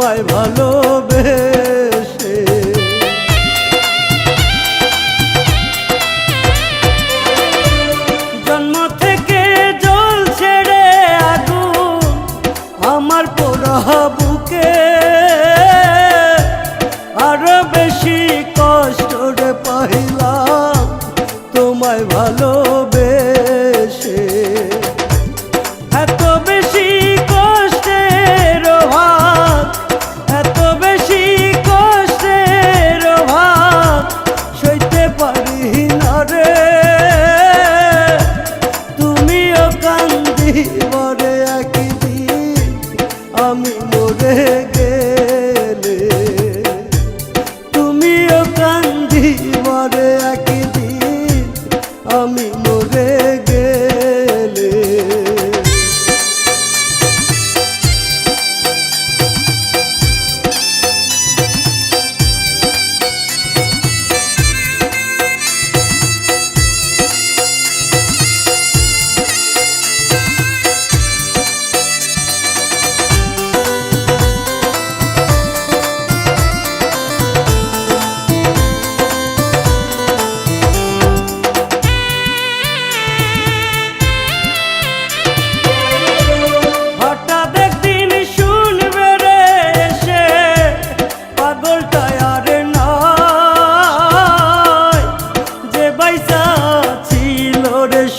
তোমায় ভালোবেসে। জন্ম থেকে জ্বলছে রে আগুন আমার পোড়া বুকে, আরো বেশি কষ্ট রে পাইলাম তোমায় ভালোবেসে। এত বেশি কষ্টের ভাগ, এত বেশি কষ্টের ভাগ সইতে পারি না রে। তুমিও কান্দিবরে একদিন আমি মরে গেলে, তুমিও কান্দিবরে একদিন আমি মরে গেলে।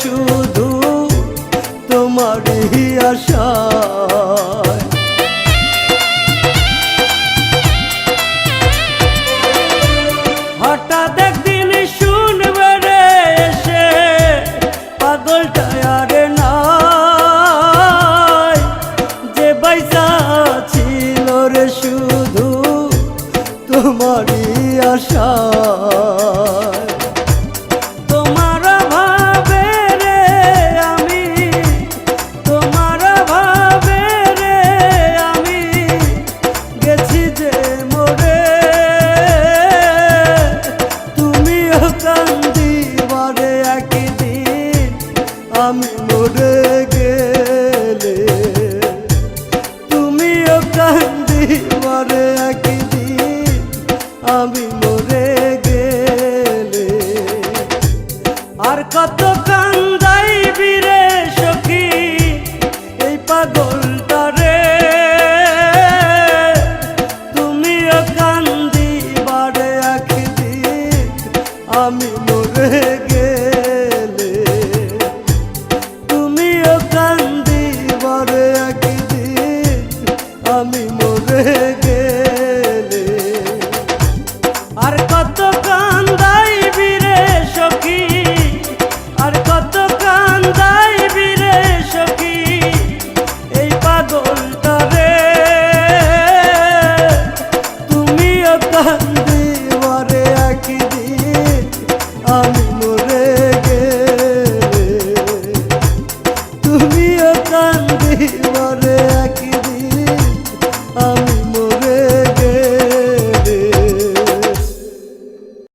শুধু তোমারই আশায় হঠাৎ একদিন শুনবে রে এসে পাগলটা আর নাই, যে বাইসা ছিল রে শুধু তোমারই আশায়। আমি মরে গেলে, তুমিও কান্দিবরে একদিন আমি মরে গেলে। আর কত কান্দাইবি রে সখী এই পাগলটা রে, তুমিও কান্দিবরে একদিন আমি মরে গেলে, তুমিও কান্দিবরে একদিন আমি মরে